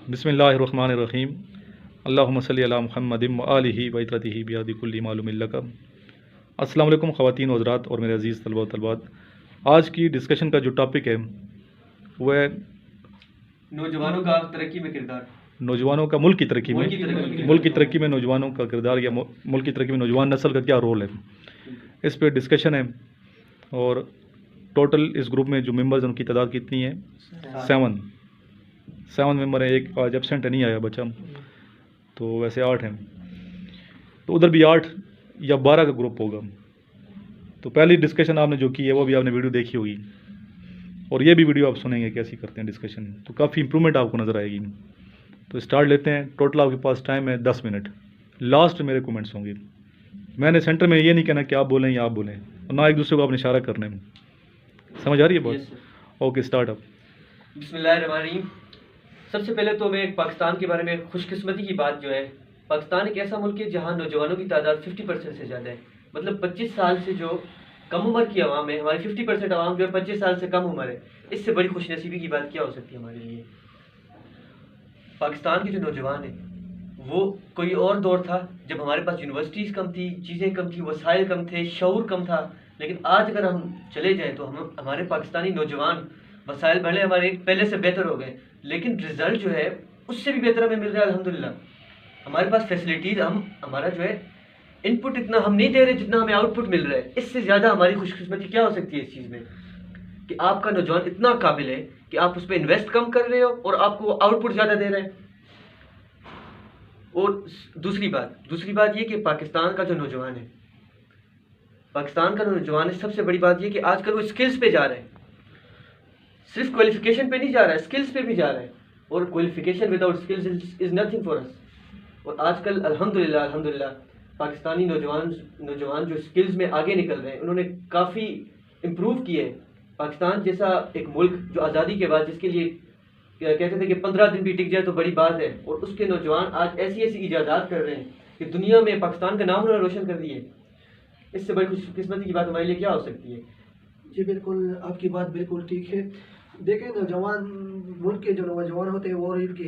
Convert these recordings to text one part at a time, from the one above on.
بسم اللہ الرحمن الرحیم اللہم صلی علی محمد و آلہ و اطرتہ بیاد کل معلوم لک۔ السلام علیکم خواتین و حضرات اور میرے عزیز طلبہ و طالبات، آج کی ڈسکشن کا جو ٹاپک ہے وہ ہے نوجوانوں کا ترقی میں کردار، نوجوانوں کا ملک کی ترقی میں نوجوانوں کا کردار یا ملک کی ترقی میں نوجوان نسل کا کیا رول ہے، اس پہ ڈسکشن ہے۔ اور ٹوٹل اس گروپ میں جو ممبرز ہیں ان کی تعداد کتنی ہے؟ 7 ممبر ہیں۔ ایک آج ایبسنٹ نہیں آیا بچہ، تو ویسے 8 ہیں، تو ادھر بھی 8 یا 12 کا گروپ ہوگا۔ تو پہلی ڈسکشن آپ نے جو کی ہے وہ بھی آپ نے ویڈیو دیکھی ہوگی، اور یہ بھی ویڈیو آپ سنیں گے کیسی کرتے ہیں ڈسکشن، تو کافی امپرومنٹ آپ کو نظر آئے گی۔ تو اسٹارٹ لیتے ہیں۔ ٹوٹل آپ کے پاس ٹائم ہے 10 منٹ، لاسٹ میرے کومنٹس ہوں گے۔ میں نے سینٹر میں یہ نہیں کہنا کہ آپ بولیں یا آپ بولیں، اور نہ ایک دوسرے کو آپ نے اشارہ کرنا ہے۔ سمجھ آ رہی ہے بات؟ Okay, start up. بسم اللہ الرحمن الرحیم۔ سب سے پہلے تو میں پاکستان کے بارے میں خوش قسمتی کی بات جو ہے، پاکستان ایک ایسا ملک ہے جہاں نوجوانوں کی تعداد 50% سے زیادہ ہے۔ مطلب 25 سال سے جو کم عمر کی عوام ہے، ہماری 50% عوام جو ہے 25 سال سے کم عمر ہے، اس سے بڑی خوش نصیبی کی بات کیا ہو سکتی ہے ہمارے لیے۔ پاکستان کے جو نوجوان ہیں وہ کوئی اور دور تھا جب ہمارے پاس یونیورسٹیز کم تھی، چیزیں کم تھی، وسائل کم تھے، شعور کم تھا، لیکن آج اگر ہم چلے جائیں تو ہمارے پاکستانی نوجوان وسائل بھلے ہمارے پہلے سے بہتر ہو گئے، لیکن رزلٹ جو ہے اس سے بھی بہتر ہمیں مل رہا ہے الحمدللہ۔ ہمارے پاس فیسلٹیز، ہمارا جو ہے ان پٹ اتنا ہم نہیں دے رہے جتنا ہمیں آؤٹ پٹ مل رہا ہے۔ اس سے زیادہ ہماری خوش قسمتی کیا ہو سکتی ہے اس چیز میں کہ آپ کا نوجوان اتنا قابل ہے کہ آپ اس پہ انویسٹ کم کر رہے ہو اور آپ کو آؤٹ پٹ زیادہ دے رہے ہیں۔ اور دوسری بات یہ کہ پاکستان کا جو نوجوان ہے، سب سے بڑی بات یہ کہ آج کل وہ اسکلز پہ جا رہے ہیں، صرف کوالیفیکیشن پہ نہیں جا رہا ہے، اسکلز پہ بھی جا رہے ہیں، اور qualification without skills is nothing for us. اور آج کل الحمدللہ پاکستانی نوجوان جو اسکلز میں آگے نکل رہے ہیں، انہوں نے کافی امپروو کیے ہیں۔ پاکستان جیسا ایک ملک جو آزادی کے بعد جس کے لیے کہتے تھے کہ 15 دن بھی ٹک جائے تو بڑی بات ہے، اور اس کے نوجوان آج ایسی ایجادات کر رہے ہیں کہ دنیا میں پاکستان کا نام انہوں نے روشن کر دیا ہے۔ اس سے بڑی خوش قسمتی کی بات ہمارے لیے کیا ہو سکتی ہے؟ جی بالکل، آپ کی بات بالکل ٹھیک ہے۔ دیکھیں، نوجوان ملک کے جو نوجوان ہوتے ہیں وہ ان کی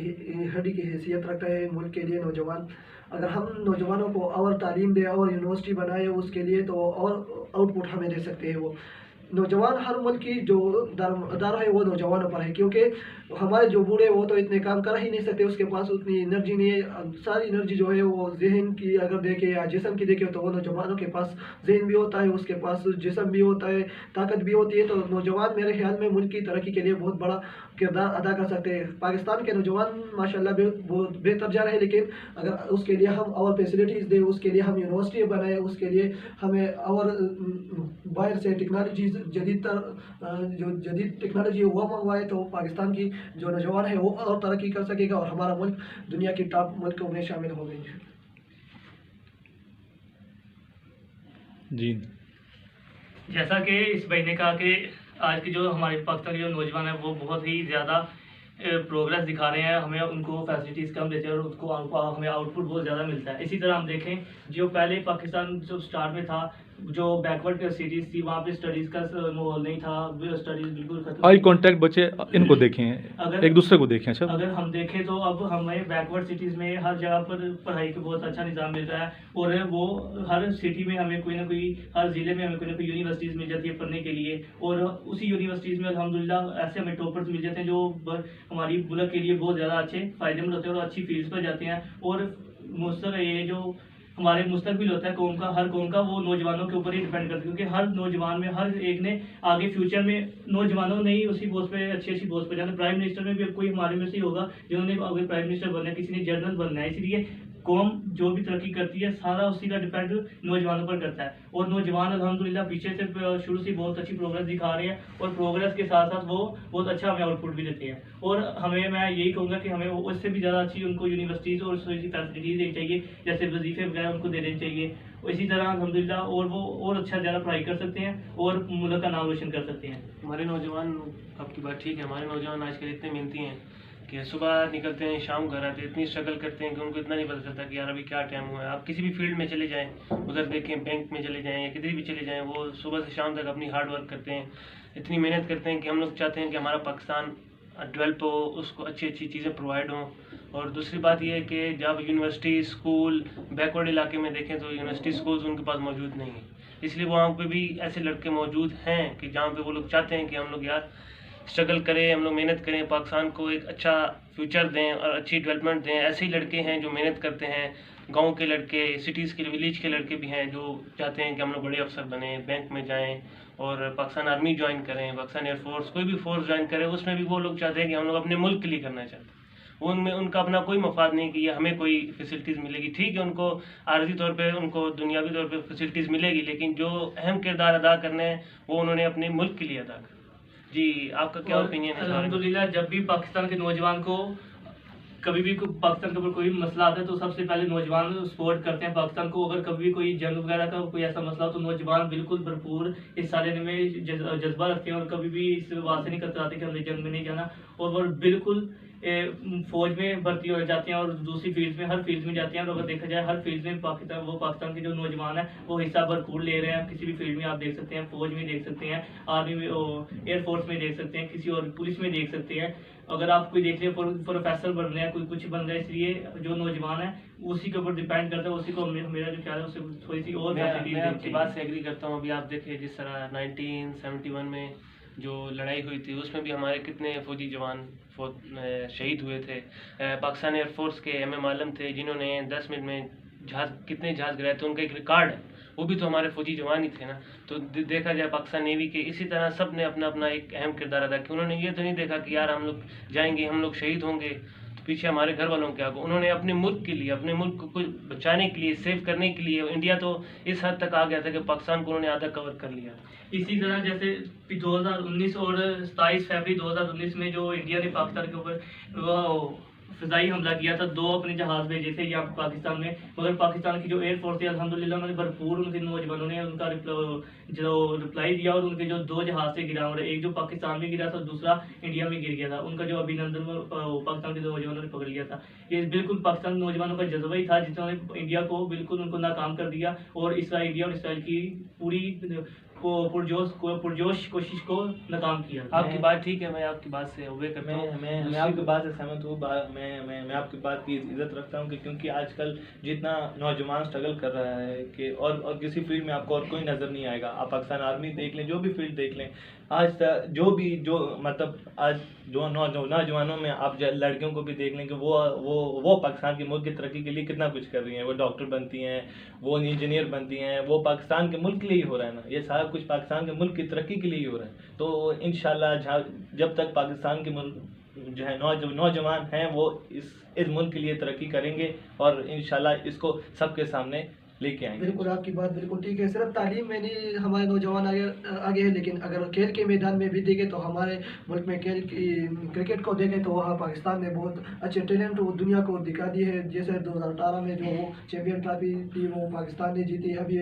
ہڈی کی حیثیت رکھتا ہے ملک کے لیے نوجوان۔ اگر ہم نوجوانوں کو اور تعلیم دیں اور یونیورسٹی بنائے اس کے لیے تو اور آؤٹ پٹ ہمیں دے سکتے ہیں وہ نوجوان۔ ہر ملک کی جو دار ہے وہ نوجوانوں پر ہے، کیونکہ ہمارے جو بوڑھے وہ تو اتنے کام کر ہی نہیں سکتے، اس کے پاس اتنی انرجی نہیں ہے۔ ساری انرجی جو ہے وہ ذہن کی اگر دیکھے یا جسم کی دیکھے تو وہ نوجوانوں کے پاس ذہن بھی ہوتا ہے، اس کے پاس جسم بھی ہوتا ہے، طاقت بھی ہوتی ہے۔ تو نوجوان میرے خیال میں ملک کی ترقی کے لیے بہت بڑا کردار ادا کر سکتے ہیں۔ پاکستان کے نوجوان ماشاءاللہ بہت بہتر جا رہے ہیں، لیکن اگر اس کے لیے ہم اور فیسلٹیز دیں، اس کے لیے ہم یونیورسٹی بنائیں، اس کے لیے ہمیں اور باہر سے ٹیکنالوجیز جدید ٹیکنالوجی وہ منگوائے تو پاکستان کی جو نوجوان ہے وہ اور ترقی کر سکے گا اور ہمارا ملک دنیا کی ٹاپ ملکوں میں شامل ہو گئی ہے۔ جی، جیسا کہ اس بھائی نے کہا کہ آج کے جو ہمارے پاکستان کے جو نوجوان ہیں وہ بہت ہی زیادہ پروگرس دکھا رہے ہیں، ہمیں ان کو فیسلٹیز کم دیتے ہیں اور ہمیں آؤٹ پٹ بہت زیادہ ملتا ہے۔ اسی طرح ہم دیکھیں جو پہلے پاکستان جو سٹارٹ میں تھا، جو بیکورڈ سٹیز تھی وہاں پہ اسٹڈیز کا ماحول نہیں تھا، اسٹڈیز بالکل ختم۔ آئی کانٹیکٹ بچے ان کو دیکھیں، ایک دوسرے کو دیکھیں۔ اچھا، اگر ہم دیکھیں تو اب ہمیں بیکورڈ سٹیز میں ہر جگہ پر پڑھائی کا بہت اچھا نظام مل رہا ہے، اور وہ ہر سٹی میں ہمیں کوئی نہ کوئی، ہر ضلع میں ہمیں کوئی نہ کوئی یونیورسٹیز مل جاتی ہے پڑھنے کے لیے، اور اسی یونیورسٹیز میں الحمدللہ ایسے ہمیں ٹاپرز مل جاتے ہیں جو ہماری ملک کے لیے بہت زیادہ اچھے فائدے مند ہوتے ہیں اور اچھی فیلڈس پر جاتے ہیں۔ اور یہ جو ہمارے مستقبل ہوتا ہے قوم کا، ہر قوم کا، وہ نوجوانوں کے اوپر ہی ڈیپینڈ کرتا ہے، کیونکہ ہر نوجوان میں ہر ایک نے آگے فیوچر میں نوجوانوں نے ہی اسی پوسٹ پہ اچھی پوسٹ پہ جانا۔ پرائم منسٹر میں بھی اب کوئی ہمارے میں سے ہی ہوگا جنہوں نے آگے پرائم منسٹر بننا ہے، کسی نے جنرل بننا ہے۔ اسی لیے قوم جو بھی ترقی کرتی ہے سارا اسی کا ڈیپینڈ نوجوانوں پر کرتا ہے، اور نوجوان الحمدللہ پیچھے سے شروع سے بہت اچھی پروگرس دکھا رہے ہیں، اور پروگرس کے ساتھ ساتھ وہ بہت اچھا ہمیں آؤٹ پٹ بھی دیتے ہیں۔ اور میں یہی کہوں گا کہ ہمیں اس سے بھی زیادہ اچھی ان کو یونیورسٹیز اور فیسلٹیز دینی چاہیے، جیسے وظیفے وغیرہ ان کو دے دینی چاہیے، اور اسی طرح الحمدللہ اور اچھا زیادہ پڑھائی کر سکتے ہیں اور ملک کا نام روشن کر سکتے ہیں۔ ہمارے نوجوان، آپ کی بات ٹھیک ہے، ہمارے نوجوان آج کل اتنے محنتی ہیں کہ صبح نکلتے ہیں شام گھر آتے ہیں، اتنی اسٹرگل کرتے ہیں کہ ان کو اتنا نہیں پتہ چلتا کہ یار ابھی کیا ٹائم ہوا ہے۔ آپ کسی بھی فیلڈ میں چلے جائیں، ادھر دیکھیں، بینک میں چلے جائیں یا کدھر بھی چلے جائیں، وہ صبح سے شام تک اپنی ہارڈ ورک کرتے ہیں، اتنی محنت کرتے ہیں کہ ہم لوگ چاہتے ہیں کہ ہمارا پاکستان ڈیولپ ہو، اس کو اچھی اچھی چیزیں پرووائڈ ہوں. اور دوسری بات یہ ہے کہ جب یونیورسٹی اسکول بیکورڈ علاقے میں دیکھیں تو یونیورسٹی اسکولز ان کے پاس موجود نہیں ہیں، اس لیے وہاں پہ بھی ایسے لڑکے موجود ہیں کہ جہاں پہ وہ لوگ چاہتے ہیں کہ ہم لوگ یار اسٹرگل کریں، ہم لوگ محنت کریں، پاکستان کو ایک اچھا فیوچر دیں اور اچھی ڈیولپمنٹ دیں. ایسے ہی لڑکے ہیں جو محنت کرتے ہیں، گاؤں کے لڑکے، سٹیز کے ولیج کے لڑکے بھی ہیں جو چاہتے ہیں کہ ہم لوگ بڑے افسر بنیں، بینک میں جائیں اور پاکستان آرمی جوائن کریں، پاکستان ایئر فورس، کوئی بھی فورس جوائن کریں. اس میں بھی وہ لوگ چاہتے ہیں کہ ہم لوگ اپنے ملک کے لیے کرنا چاہتے ہیں. ان میں ان کا اپنا کوئی مفاد نہیں کہ یہ ہمیں کوئی فیسلٹیز ملے گی. ٹھیک ہے، ان کو عارضی طور پہ ان کو دنیاوی طور پہ فیسلٹیز ملے گی، لیکن جو اہم کردار ادا کرنے ہیں وہ انہوں نے اپنے ملک کے لیے ادا کرنا. جی آپ کا کیا اوپینین ہے؟ الحمدللہ جب بھی پاکستان کے نوجوان کو کبھی بھی پاکستان کے اوپر کوئی مسئلہ آتا ہے تو سب سے پہلے نوجوان سپورٹ کرتے ہیں پاکستان کو. اگر کبھی کوئی جنگ وغیرہ کا کوئی ایسا مسئلہ ہو تو نوجوان بالکل بھرپور حصہ لینے میں جذبہ رکھتے ہیں اور کبھی بھی اس بات سے نہیں کتراتے کہ ہمیں جنگ میں نہیں جانا. اور وہ بالکل فوج میں بھرتی ہو جاتے ہیں اور دوسری فیلڈ میں، ہر فیلڈ میں جاتے ہیں. اور اگر دیکھا جائے ہر فیلڈ میں پاکستان کے جو نوجوان ہیں وہ حصہ بھرپور لے رہے ہیں. کسی بھی فیلڈ میں آپ دیکھ سکتے ہیں، فوج میں دیکھ سکتے ہیں، آرمی میں، ایئر فورس میں دیکھ سکتے ہیں، کسی اور پولیس میں دیکھ سکتے ہیں. اگر آپ کوئی دیکھ لیں پروفیسر بن رہے ہیں، کوئی کچھ بن رہا ہے، اس لیے جو نوجوان ہے اسی کے اوپر ڈیپینڈ کرتا ہے. اسی کو میرا جو خیال ہے اسے تھوڑی سی اور میں آپ کی بات سے ایگری کرتا ہوں. ابھی آپ دیکھیں جس طرح 1971 میں جو لڑائی ہوئی تھی اس میں بھی ہمارے کتنے فوجی جوان شہید ہوئے تھے. پاکستان ایئر فورس کے ایم ایم عالم تھے جنہوں نے 10 منٹ میں کتنے جہاز گرائے تھے، ان کا ایک ریکارڈ ہے. وہ بھی تو ہمارے فوجی جوان ہی تھے نا. تو دیکھا جائے پاکستان نیوی کے اسی طرح سب نے اپنا اپنا ایک اہم کردار ادا کیا. انہوں نے یہ تو نہیں دیکھا کہ یار ہم لوگ جائیں گے، ہم لوگ شہید ہوں گے تو پیچھے ہمارے گھر والوں کیا کو. انہوں نے اپنے ملک کے لیے، اپنے ملک کو بچانے کے لیے، سیو کرنے کے لیے. انڈیا تو اس حد تک آ گیا تھا کہ پاکستان کو انہوں نے آدھا کور کر لیا. اسی طرح جیسے 2019 اور 27 فروری 2019 میں جو انڈیا نے پاکستان کے اوپر فضائی حملہ کیا تھا، 2 اپنے جہاز بھیجے تھے یہاں پاکستان میں، مگر پاکستان کی جو ایئر فورس تھی الحمدللہ انہوں نے بھرپور ان کے نوجوانوں نے ان کا جو رپلائی دیا اور ان کے جو 2 جہاز سے گرا، اور ایک جو پاکستان میں گرا تھا، دوسرا انڈیا میں گر گیا تھا. ان کا جو ابھینندن پاکستان کے نوجوانوں نے پکڑ لیا تھا. یہ بالکل پاکستان نوجوانوں کا جذبہ ہی تھا جس نے انڈیا کو بالکل ان کو ناکام کر دیا اور انڈیا اور اسرائیل کی پوری پرجوش کوشش کو ناکام کیا. آپ کی بات ٹھیک ہے، میں آپ کی بات سے اوے کرتا ہوں. میں آپ کی بات سے سہمت ہوں. میں آپ کی بات کی عزت رکھتا ہوں کہ کیونکہ آج کل جتنا نوجوان اسٹرگل کر رہا ہے کہ اور کسی فیلڈ میں آپ کو اور کوئی نظر نہیں آئے گا. آپ پاکستان آرمی دیکھ لیں، جو بھی فیلڈ دیکھ لیں، آج تک جو مطلب آج جو نوجوانوں میں آپ لڑکیوں کو بھی دیکھ لیں کہ وہ پاکستان کے ملک کی ترقی کے لیے کتنا کچھ کر رہی ہیں. وہ ڈاکٹر بنتی ہیں، وہ انجینئر بنتی ہیں. وہ پاکستان کے ملک کے لیے ہی ہو رہا ہے نا. یہ سارا کچھ پاکستان کے ملک کی ترقی کے لیے ہی ہو رہا ہے. تو انشاءاللہ جب تک پاکستان کے ملک جو ہے نوجوان ہیں وہ اس ملک کے لیے ترقی کریں گے اور انشاءاللہ اس کو سب کے سامنے لے کے آئیں گے. بالکل آپ کی بات بالکل ٹھیک ہے. صرف تعلیم میں نہیں ہمارے نوجوان آگے ہیں، لیکن اگر کھیل کے میدان میں بھی دیکھیں تو ہمارے ملک میں کرکٹ کو دیکھیں تو وہاں پاکستان نے بہت اچھے ٹیلنٹ دنیا کو دکھا دی ہے. جیسے 2018 میں جو چیمپئن ٹرافی تھی وہ پاکستان نے جیتی. ابھی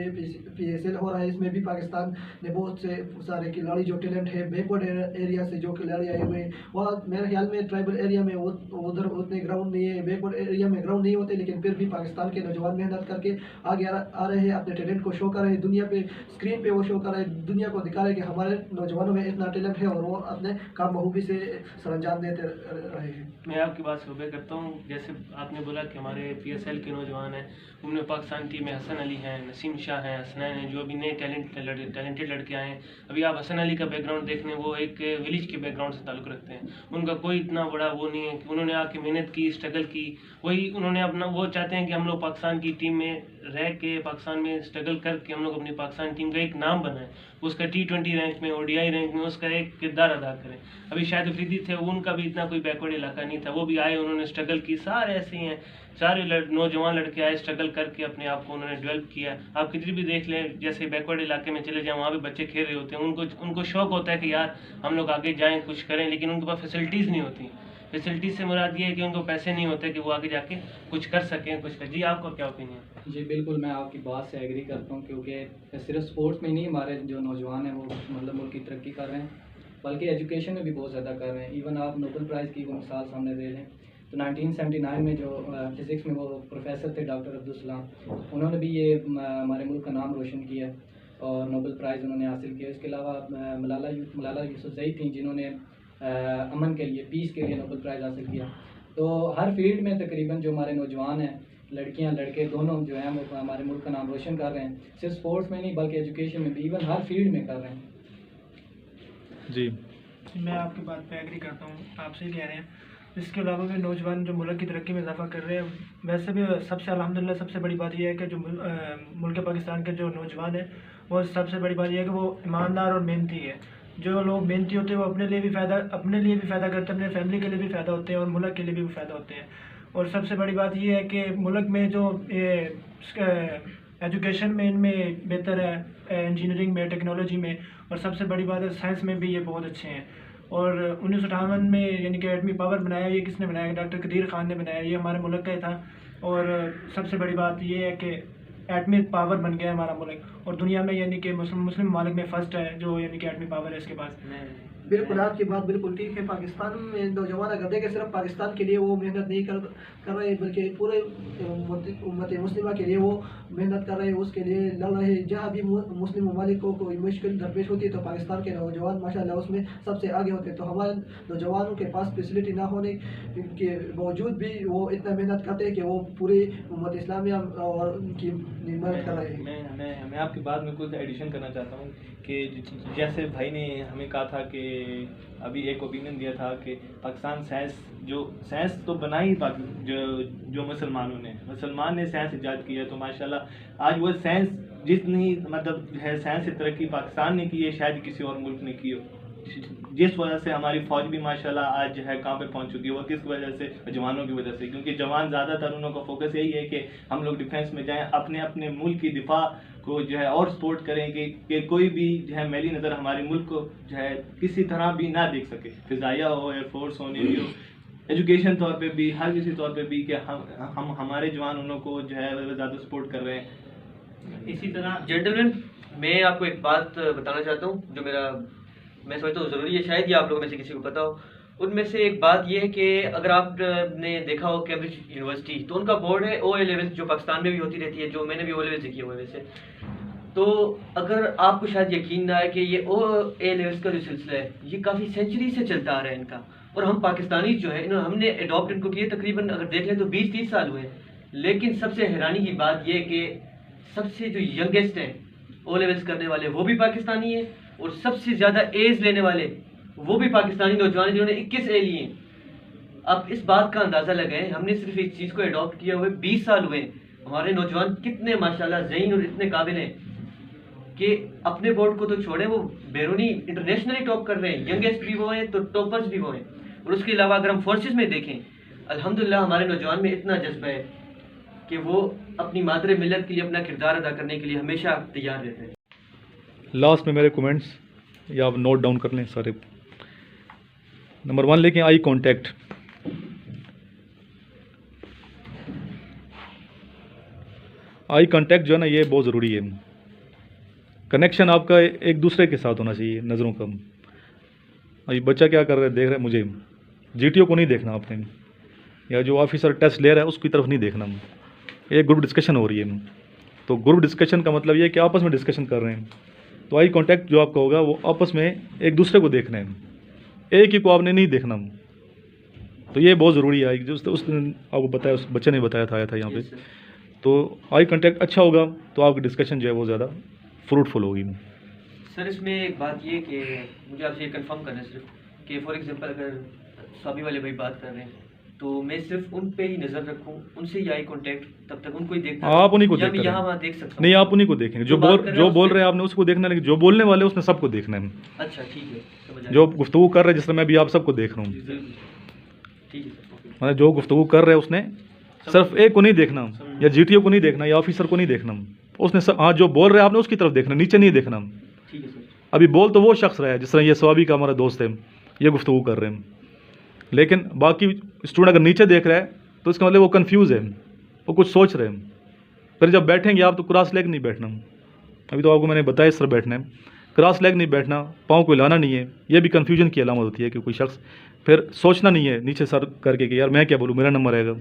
PSL ہو رہا ہے، اس میں بھی پاکستان نے بہت سے سارے کھلاڑی جو ٹیلنٹ ہے بیکورڈ ایریا سے جو کھلاڑی آئے ہوئے ہیں، وہاں میرے خیال میں ٹرائبل ایریا میں ادھر اتنے گراؤنڈ نہیں ہے، بیکورڈ ایریا میں گراؤنڈ نہیں ہوتے، لیکن پھر بھی پاکستان کے نوجوان محنت کر کے آگے آ رہے ہیں، اپنے ٹیلنٹ کو شو کر رہے ہیں. دنیا پہ اسکرین پہ وہ شو کر رہے ہیں، دنیا کو دکھا رہے ہیں کہ ہمارے نوجوانوں میں اتنا ٹیلنٹ ہے اور وہ اپنے کام بخوبی سے سر انجام دیتے رہے ہیں. میں آپ کی بات سے اوبے کرتا ہوں. جیسے آپ نے بولا کہ ہمارے PSL کے نوجوان ہیں، ان میں پاکستان ٹیم میں حسن علی ہیں، نسیم شاہ ہیں، حسنین ہیں، جو ابھی نئے ٹیلنٹڈ لڑکے آئے ہیں. ابھی آپ حسن علی کا بیک گراؤنڈ دیکھ لیں، وہ ایک ولیج کے بیک گراؤنڈ سے تعلق رکھتے ہیں. ان کا کوئی اتنا بڑا وہ نہیں ہے کہ انہوں نے آ کے محنت کی، اسٹرگل کی. وہی انہوں نے اپنا وہ چاہتے ہیں کہ ہم لوگ پاکستان کی ٹیم میں رہ کے، پاکستان میں اسٹرگل کر کے ہم لوگ اپنی پاکستان ٹیم کا ایک نام بنائیں، اس کا T20 رینک میں، ODI رینک میں اس کا ایک کردار ادا کریں. ابھی شاہد افریدی تھے، ان کا بھی اتنا کوئی بیکورڈ علاقہ نہیں تھا، وہ بھی آئے، انہوں نے اسٹرگل کی. سارے ایسے ہی ہیں، سارے نوجوان لڑکے آئے، اسٹرگل کر کے اپنے آپ کو انہوں نے ڈیولپ کیا. آپ کدھر بھی دیکھ لیں، جیسے بیکورڈ علاقے میں چلے جائیں، وہاں بھی بچے کھیل رہے ہوتے ہیں. ان کو شوق ہوتا ہے کہ یار ہم لوگ آگے جائیں، کچھ کریں، لیکن ان کے پاس فیسلٹیز نہیں ہوتی. فیسلٹیز سے مراد یہ ہے کہ ان کو پیسے نہیں ہوتے کہ وہ آگے جا کے کچھ کر سکیں، کچھ کر. جی آپ کا کیا اوپینین؟ جی بالکل میں آپ کی بات سے ایگری کرتا ہوں، کیونکہ صرف سپورٹس میں ہی نہیں ہمارے جو نوجوان ہیں وہ مطلب ملک کی ترقی کر رہے ہیں، بلکہ ایجوکیشن میں بھی بہت زیادہ کر رہے ہیں. ایون آپ نوبل پرائز کی وہ مثال سامنے دے لیں تو 1979 میں جو فزکس میں وہ پروفیسر تھے ڈاکٹر عبدالسلام، انہوں نے بھی یہ ہمارے ملک کا نام روشن کیا اور نوبل پرائز انہوں نے حاصل کیا. اس کے علاوہ ملالہ یوسفزئی تھیں، جنہوں نے امن کے لیے، پیس کے لیے نوبل پرائز حاصل کیا. تو ہر فیلڈ میں تقریباً جو ہمارے نوجوان ہیں، لڑکیاں لڑکے دونوں جو ہیں وہ ہمارے ملک کا نام روشن کر رہے ہیں. صرف اسپورٹس میں نہیں بلکہ ایجوکیشن میں بھی، ایون ہر فیلڈ میں کر رہے ہیں. جی میں آپ کی بات پہ ایگری کرتا ہوں، آپ سے کہہ رہے ہیں. اس کے علاوہ بھی نوجوان جو ملک کی ترقی میں اضافہ کر رہے ہیں، ویسے بھی سب سے الحمدللہ سب سے بڑی بات یہ ہے کہ جو ملک پاکستان کے جو نوجوان ہیں، وہ سب سے بڑی بات یہ ہے کہ وہ ایماندار اور محنتی ہے. جو لوگ محنتی ہوتے ہیں وہ اپنے لیے بھی فائدہ کرتے ہیں، اپنے فیملی کے لیے بھی فائدہ ہوتے ہیں اور ملک کے لیے بھی فائدہ ہوتے ہیں. اور سب سے بڑی بات یہ ہے کہ ملک میں جو ایجوکیشن میں ان میں بہتر ہے، انجینئرنگ میں، ٹیکنالوجی میں، اور سب سے بڑی بات ہے سائنس میں بھی یہ بہت اچھے ہیں. اور 1958 میں یعنی کہ ایٹمی پاور بنایا، یہ کس نے بنایا؟ ڈاکٹر قدیر خان نے بنایا. یہ ہمارے ملک کا ہی تھا. اور سب سے بڑی بات یہ ہے کہ ایٹمی پاور بن گیا ہمارا ملک، اور دنیا میں یعنی کہ مسلم ممالک میں فرسٹ ہے جو یعنی کہ ایٹمی پاور ہے اس کے پاس. بالکل آپ کی بات بالکل ٹھیک ہے. پاکستان میں نوجوان اگر دیکھیں صرف پاکستان کے لیے وہ محنت نہیں کر رہے بلکہ پورے امت مسلمہ کے لیے وہ محنت کر رہے ہیں، اس کے لیے لڑ رہے ہیں. جہاں بھی مسلم ممالک کو کوئی مشکل درپیش ہوتی ہے تو پاکستان کے نوجوان ماشاءاللہ اس میں سب سے آگے ہوتے ہیں. تو ہمارے نوجوانوں کے پاس فیسلٹی نہ ہونے کے باوجود بھی وہ اتنا محنت کرتے ہیں کہ وہ پوری امت اسلامیہ اور ان کی مدد کر رہے ہیں. میں آپ کی بات میں کچھ ایڈیشن کرنا چاہتا ہوں کہ جیسے بھائی نے ہمیں کہا تھا کہ ابھی ایک اوپینین دیا تھا کہ پاکستان سائنس تو بنائی جو مسلمان نے سائنس ایجاد کی ہے. تو ماشاءاللہ آج وہ سائنس جتنی مطلب ہے سائنس سے ترقی پاکستان نے کی ہے شاید کسی اور ملک نے کی ہو، جس وجہ سے ہماری فوج بھی ماشاءاللہ آج جو ہے کہاں پہ پہنچ چکی ہے. وہ کس وجہ سے؟ جوانوں کی وجہ سے. کیونکہ جوان زیادہ تر انہوں کا فوکس یہی ہے کہ ہم لوگ ڈیفینس میں جائیں، اپنے ملک کی دفاع کو جو ہے اور سپورٹ کریں کہ کوئی بھی جو ہے میلی نظر ہمارے ملک کو جو ہے کسی طرح بھی نہ دیکھ سکے. فضائیہ ہو، ایئر فورس ہو، نیوی ہو، ایجوکیشن طور پہ بھی، ہر کسی طور پہ بھی کہ ہم ہمارے جوان انہوں کو جو ہے زیادہ سپورٹ کر رہے ہیں. اسی طرح جینٹلمین میں آپ کو ایک بات بتانا چاہتا ہوں جو میں سمجھتا ہوں ضروری ہے، شاید یہ آپ لوگوں میں سے کسی کو پتا ہو. ان میں سے ایک بات یہ ہے کہ اگر آپ نے دیکھا ہو کیمبرج یونیورسٹی، تو ان کا بورڈ ہے او اے لیول، جو پاکستان میں بھی ہوتی رہتی ہے، جو میں نے بھی او لیول سے کیا ہوا ہے ویسے. تو اگر آپ کو شاید یقین نہ ہے کہ یہ او اے لیولس کا جو سلسلہ ہے یہ کافی سینچری سے چلتا آ رہا ہے ان کا. اور ہم پاکستانی جو ہے ہم نے اڈاپٹ ان کو کیے تقریباً اگر دیکھ لیں تو 20-30 سال ہوئے. لیکن سب سے حیرانی کی بات یہ کہ سب سے جو ینگیسٹ ہیں او لیولس کرنے والے وہ بھی پاکستانی ہیں، اور سب سے زیادہ ایج لینے والے وہ بھی پاکستانی نوجوان ہیں جنہوں نے 21 اے لیے. اب اس بات کا اندازہ لگائیں، ہم نے صرف ایک چیز کو اڈاپٹ کیا ہوئے 20 سال ہوئے. ہمارے نوجوان کتنے ماشاءاللہ ذہین اور اتنے قابل ہیں کہ اپنے بورڈ کو تو چھوڑیں، وہ بیرونی انٹرنیشنلی ٹاپ کر رہے ہیں. ینگیسٹ بھی وہ ہیں تو ٹاپرز بھی وہ ہیں. اور اس کے علاوہ اگر ہم فورسز میں دیکھیں، الحمدللہ ہمارے نوجوان میں اتنا جذبہ ہے کہ وہ اپنی مادر ملت کے لیے اپنا کردار ادا کرنے کے لیے ہمیشہ تیار رہتے ہیں. لاسٹ میں میرے کومنٹس یا آپ نوٹ ڈاؤن کر لیں سارے. نمبر 1 لیکن آئی کانٹیکٹ. آئی کانٹیکٹ جو ہے نا یہ بہت ضروری ہے. کنیکشن آپ کا ایک دوسرے کے ساتھ ہونا چاہیے نظروں کا. ابھی بچہ کیا کر رہا ہے دیکھ رہا ہے مجھے، جی ٹی او کو نہیں دیکھنا آپ نے، یا جو آفیسر ٹیسٹ لے رہا ہے اس کی طرف نہیں دیکھنا. ایک گروپ ڈسکشن ہو رہی ہے، تو گروپ ڈسکشن کا مطلب یہ ہے کہ آپس میں ڈسکشن کر رہے ہیں. تو آئی کانٹیکٹ جو آپ کا ہوگا وہ آپس میں ایک دوسرے کو دیکھنا ہے، ایک ہی کو آپ نے نہیں دیکھنا. تو یہ بہت ضروری ہے. جو اس نے آپ کو بتایا، اس بچے نے بتایا تھا، آیا تھا یہاں پہ. تو آئی کانٹیکٹ اچھا ہوگا تو آپ کی ڈسکشن جو ہے وہ زیادہ فروٹفل ہوگی. سر اس میں ایک بات یہ کہ مجھے آپ سے یہ کنفرم کرنا ہے صرف کہ فار ایگزامپل اگر صحابی والے بھائی بات کر رہے ہیں تو میں صرف ان پہ ہی نظر رکھوں، ان سے ہی آئی کانٹیکٹ، تب تک ان کو ہی دیکھتا ہوں. آپ انہیں کو یا میں دیکھتے یہاں ہیں. وہاں دیکھ سکتا ہوں. نہیں، آپ انہیں کو دیکھیں گے جو بول رہے ہیں آپ نے اس کو دیکھنا ہے، لیکن جو بولنے والے اس نے سب کو دیکھنا ہے. اچھا ٹھیک ہے، سمجھ آیا. جو گفتگو کر رہے ہیں جس طرح میں بھی آپ سب کو دیکھ رہا ہوں، ٹھیک ہے سر. مطلب جو گفتگو کر رہے ہیں اس نے صرف ایک کو نہیں دیکھنا، یا جی ٹی او کو نہیں دیکھنا، یا آفیسر کو نہیں دیکھنا. اس نے ہاں جو بول رہے ہیں آپ نے اس کی طرف دیکھنا، نیچے نہیں دیکھنا. ٹھیک ہے سر. ابھی بول تو وہ شخص رہا ہے جس طرح یہ صحابی کا ہمارا دوست ہے، یہ گفتگو کر رہے ہیں، لیکن باقی اسٹوڈنٹ اگر نیچے دیکھ رہا ہے تو اس کا مطلب وہ کنفیوز ہے، وہ کچھ سوچ رہے ہیں. پھر جب بیٹھیں گے آپ تو کراس لیگ نہیں بیٹھنا. ابھی تو آپ کو میں نے بتایا اس طرح بیٹھنا ہے، کراس لیگ نہیں بیٹھنا، پاؤں کو ہلانا نہیں ہے. یہ بھی کنفیوژن کی علامت ہوتی ہے کہ کوئی شخص پھر سوچنا نہیں ہے نیچے سر کر کے کہ یار میں کیا بولوں، میرا نمبر آئے گا.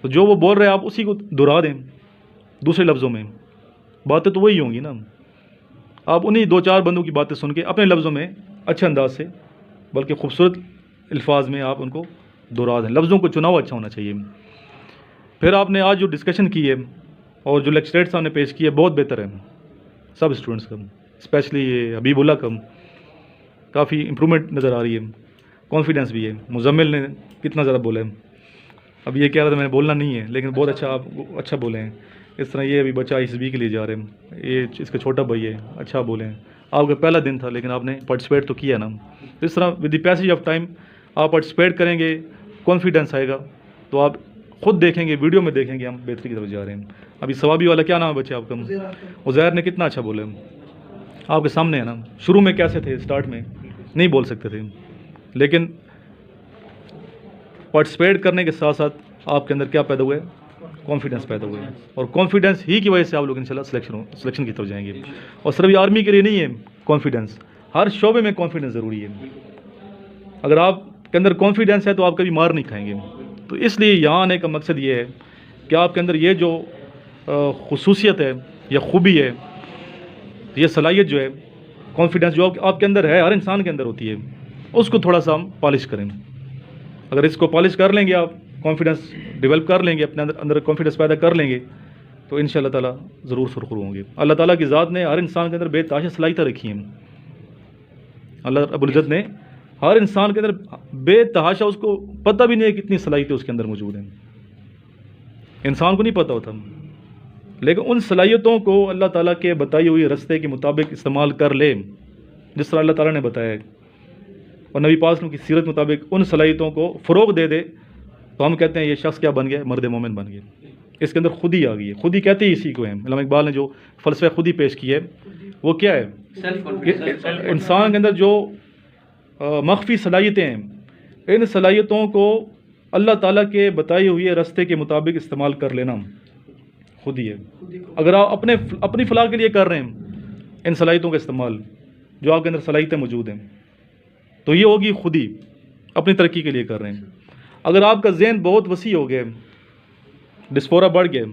تو جو وہ بول رہے ہیں آپ اسی کو دہرا دیں دوسرے لفظوں میں. باتیں تو وہی ہوں گی نا. آپ انہی 2-4 بندوں کی باتیں سن کے اپنے لفظوں میں اچھے انداز سے بلکہ خوبصورت الفاظ میں آپ ان کو دہرا دیں، لفظوں کو چناؤ اچھا ہونا چاہیے۔ پھر آپ نے آج جو ڈسکشن کی ہے اور جو لیکچریٹ صاحب نے پیش کی ہے بہت بہتر ہے سب اسٹوڈنٹس کا، اسپیشلی یہ حبیب اللہ کا کافی امپرومنٹ نظر آ رہی ہے، کانفیڈنس بھی ہے۔ مزمل نے کتنا زیادہ بولا ہے، اب یہ کہہ رہا تھا میں نے بولنا نہیں ہے، لیکن بہت اچھا آپ اچھا بولے ہیں۔ اس طرح یہ ابھی بچہ ISB کے لیے جا رہے ہیں، یہ اس کا چھوٹا بھائی ہے، اچھا بولے ہیں۔ آپ کا پہلا دن تھا لیکن آپ نے پارٹیسپیٹ تو کیا نا، اس طرح with the passage of time آپ پارٹیسپیٹ کریں گے، کانفیڈنس آئے گا تو آپ خود دیکھیں گے، ویڈیو میں دیکھیں گے ہم بہتری کی طرف جا رہے ہیں۔ ابھی ثوابی والا کیا نام ہے بچے آپ کا؟ عزیر نے کتنا اچھا بولے، آپ کے سامنے ہے نا۔ شروع میں کیسے تھے، اسٹارٹ میں نہیں بول سکتے تھے، لیکن پارٹیسپیٹ کرنے کے ساتھ ساتھ آپ کے اندر کیا پیدا ہوا ہے؟ کانفیڈنس پیدا ہوا ہے، اور کانفیڈنس ہی کی وجہ سے آپ لوگ انشاءاللہ سلیکشن کی طرف جائیں گے۔ اور صرف یہ آرمی کے لیے نہیں ہے کانفیڈنس، ہر شعبے میں کانفیڈنس ضروری ہے۔ اگر آپ کے اندر کانفیڈنس ہے تو آپ کبھی مار نہیں کھائیں گے۔ تو اس لیے یہاں آنے کا مقصد یہ ہے کہ آپ کے اندر یہ جو خصوصیت ہے یا خوبی ہے، یہ صلاحیت جو ہے، کانفیڈنس جو آپ کے اندر ہے، ہر انسان کے اندر ہوتی ہے، اس کو تھوڑا سا ہم پالش کریں۔ اگر اس کو پالش کر لیں گے، آپ کانفیڈنس ڈیولپ کر لیں گے، اپنے اندر کانفیڈنس پیدا کر لیں گے، تو انشاءاللہ تعالیٰ ضرور سرخرو ہوں گے۔ اللہ تعالیٰ کی ذات نے ہر انسان کے اندر بے تحاشا صلاحیتیں رکھی ہیں۔ اللہ رب العزت نے ہر انسان کے اندر بے تحاشا، اس کو پتہ بھی نہیں ہے کتنی صلاحیتیں اس کے اندر موجود ہیں، انسان کو نہیں پتہ ہوتا، لیکن ان صلاحیتوں کو اللہ تعالیٰ کے بتائی ہوئی رستے کے مطابق استعمال کر لے، جس طرح اللہ تعالیٰ نے بتایا ہے، اور نبی پاک کی سیرت مطابق ان صلاحیتوں کو فروغ دے دے، تو ہم کہتے ہیں یہ شخص کیا بن گیا؟ مرد مومن بن گیا۔ اس کے اندر خودی آ گئی ہے، خودی کہتے ہی اسی کو ہیں۔ علامہ اقبال نے جو فلسفہ خودی پیش کی ہے وہ کیا ہے؟ کہ انسان کے اندر جو مخفی صلاحیتیں ہیں، ان صلاحیتوں کو اللہ تعالیٰ کے بتائی ہوئی رستے کے مطابق استعمال کر لینا خودی ہے۔ اگر آپ اپنی فلاح کے لیے کر رہے ہیں ان صلاحیتوں کا استعمال، جو آپ کے اندر صلاحیتیں موجود ہیں، تو یہ ہوگی خودی، اپنی ترقی کے لیے کر رہے ہیں۔ اگر آپ کا ذہن بہت وسیع ہو گیا، ڈسفورا بڑھ گیا،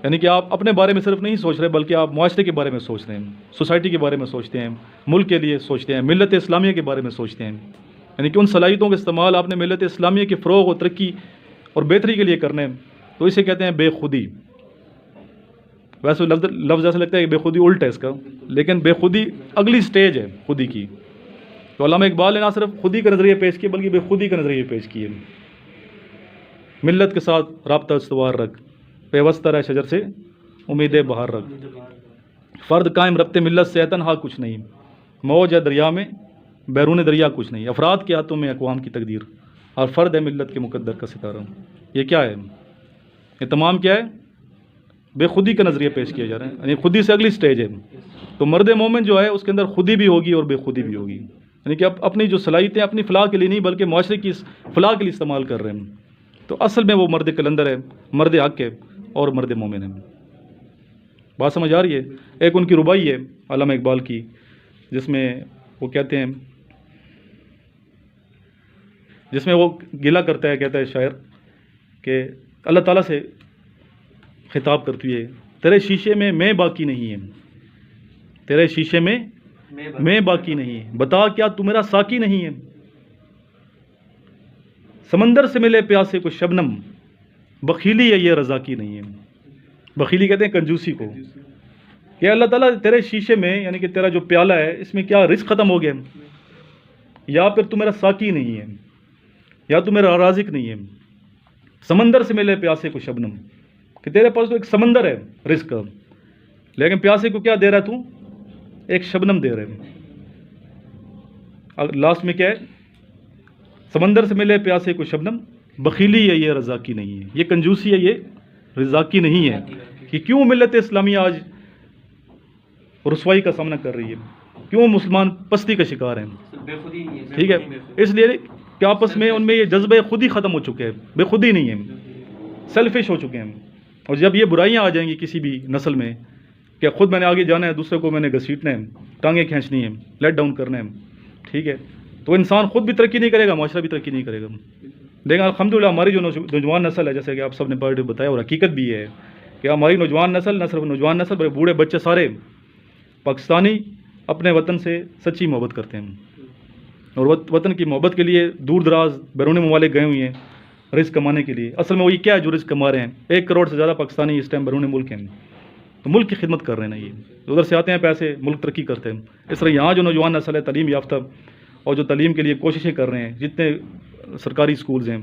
یعنی کہ آپ اپنے بارے میں صرف نہیں سوچ رہے بلکہ آپ معاشرے کے بارے میں سوچ رہے ہیں، سوسائٹی کے بارے میں سوچتے ہیں، ملک کے لیے سوچتے ہیں، ملت اسلامیہ کے بارے میں سوچتے ہیں، یعنی کہ ان صلاحیتوں کا استعمال آپ نے ملت اسلامیہ کے فروغ اور ترقی اور بہتری کے لیے کرنے ہیں، تو اسے کہتے ہیں بے خودی۔ ویسے لفظ ایسا لگتا ہے کہ بے خودی الٹ ہے اس کا، لیکن بے خودی اگلی سٹیج ہے خودی کی۔ تو علامہ اقبال نے نہ صرف خودی کا نظریہ پیش کیا بلکہ بے خودی کا نظریہ پیش کیا۔ ملت کے ساتھ رابطہ استوار رکھ، پیوستہ رہ شجر سے امید بہار رکھ، فرد قائم ربط ملت سے تنہا کچھ نہیں، موج ہے دریا میں بیرون دریا کچھ نہیں، افراد کے ہاتھوں میں اقوام کی تقدیر، اور فرد ہے ملت کے مقدر کا ستارہ۔ یہ کیا ہے؟ یہ تمام کیا ہے؟ بے خودی کا نظریہ پیش کیا جا رہا ہے، یعنی خودی سے اگلی سٹیج ہے۔ تو مرد مومن جو ہے اس کے اندر خودی بھی ہوگی اور بے خودی بھی ہوگی، یعنی کہ اپنی جو صلاحیتیں اپنی فلاح کے لیے نہیں بلکہ معاشرے کی فلاح کے لیے استعمال کر رہے ہیں، تو اصل میں وہ مرد کلندر ہے، مرد حق ہے اور مرد مومن ہے۔ بات سمجھ آ رہی ہے؟ ایک ان کی ربائی ہے علامہ اقبال کی، جس میں وہ کہتے ہیں، جس میں وہ گلہ کرتا ہے، کہتا ہے شاعر کہ اللہ تعالیٰ سے خطاب کرتی ہے، تیرے شیشے میں باقی نہیں ہے، تیرے شیشے میں باقی نہیں ہے، بتا کیا تو میرا ساقی نہیں ہے، سمندر سے ملے پیاسے کو شبنم، بخیلی ہے یہ رضا کی نہیں ہے۔ بخیلی کہتے ہیں کنجوسی کو، کہ اللہ تعالیٰ تیرے شیشے میں، یعنی کہ تیرا جو پیالہ ہے اس میں کیا رزق ختم ہو گیا، یا پھر تو میرا ساقی نہیں ہے، یا تو میرا رازق نہیں ہے۔ سمندر سے ملے پیاسے کو شبنم، کہ تیرے پاس تو ایک سمندر ہے رزق کا، لیکن پیاسے کو کیا دے رہا ہے تو؟ ایک شبنم دے رہے ہیں۔ لاسٹ میں کیا ہے؟ سمندر سے ملے پیاسے کو شبنم، بخیلی ہے یہ رضا کی نہیں ہے، یہ کنجوسی ہے یہ رضا کی نہیں ہے۔ کہ کیوں ملت اسلامیہ آج رسوائی کا سامنا کر رہی ہے، کیوں مسلمان پستی کا شکار ہیں؟ ٹھیک ہے، اس لیے کہ آپس میں ان میں یہ جذبہ خودی ختم ہو چکے ہیں، بے خودی نہیں ہے، سیلفش ہو چکے ہیں۔ اور جب یہ برائیاں آ جائیں گی کسی بھی نسل میں کہ خود میں نے آگے جانا ہے، دوسرے کو میں نے گھسیٹنا ہے، ٹانگیں کھینچنی ہے، لیٹ ڈاؤن کرنا ہے، ٹھیک ہے، تو انسان خود بھی ترقی نہیں کرے گا، معاشرہ بھی ترقی نہیں کرے گا۔ لیکن الحمدللہ ہماری جو نوجوان نسل ہے، جیسے کہ آپ سب نے پارٹی بتایا اور حقیقت بھی یہ ہے کہ ہماری نوجوان نسل، نہ صرف نوجوان نسل بلکہ بوڑھے بچے سارے پاکستانی اپنے وطن سے سچی محبت کرتے ہیں، اور وطن کی محبت کے لیے دور دراز بیرون ممالک گئے ہوئے ہیں رزق کمانے کے لیے. اصل میں وہی کیا ہے جو رزق کما رہے ہیں. 1 کروڑ سے زیادہ پاکستانی اس ٹائم بیرون ملک ہیں, تو ملک کی خدمت کر رہے ہیں نا. یہ ادھر سے آتے ہیں پیسے, ملک ترقی کرتے ہیں. اس طرح یہاں جو نوجوان نسل ہے تعلیم یافتہ اور جو تعلیم کے لیے کوششیں کر رہے ہیں, جتنے سرکاری اسکولز ہیں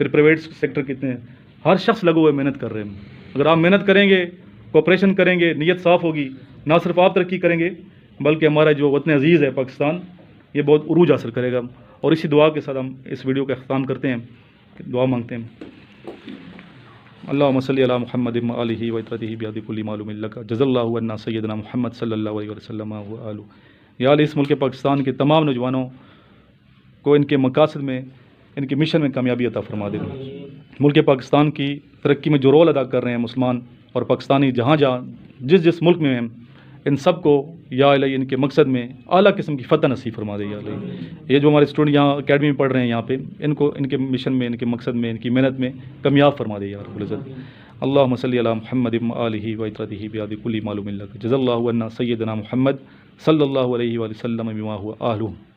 پھر پرائیویٹ سیکٹر کتنے ہیں, ہر شخص لگے ہوئے محنت کر رہے ہیں. اگر آپ محنت کریں گے, کوپریشن کریں گے, نیت صاف ہوگی, نہ صرف آپ ترقی کریں گے بلکہ ہمارا جو وطن عزیز ہے پاکستان یہ بہت عروج حاصل کرے گا. اور اسی دعا کے ساتھ ہم اس ویڈیو کا اختتام کرتے ہیں, دعا مانگتے ہیں. اللہم صلی علی محمد و آلہ و اطرتہ بیاد کل معلوم لک جزا اللہ عنا سیدنا محمد صلی اللہ علیہ وسلم و آلہ. یا اللہ اس ملک پاکستان کے تمام نوجوانوں کو ان کے مقاصد میں, ان کے مشن میں کامیابی عطا فرما دے. ملک پاکستان کی ترقی میں جو رول ادا کر رہے ہیں مسلمان اور پاکستانی جہاں جہاں جس ملک میں ہیں, ان سب کو یا الہی ان کے مقصد میں اعلیٰ قسم کی فتح نصیب فرما دے. یا الہی یہ جو ہمارے اسٹوڈنٹ یہاں اکیڈمی میں پڑھ رہے ہیں یہاں پہ, ان کو ان کے مشن میں, ان کے مقصد میں, ان کی محنت میں کامیاب فرما دے یا رب العزت. اللہم صلی علی محمد و آلہ و اطرتہ بیاد کل معلوم لک جزا اللہ عنا سیدنا محمد صلی اللہ علیہ وسلم بما هو اہلہ.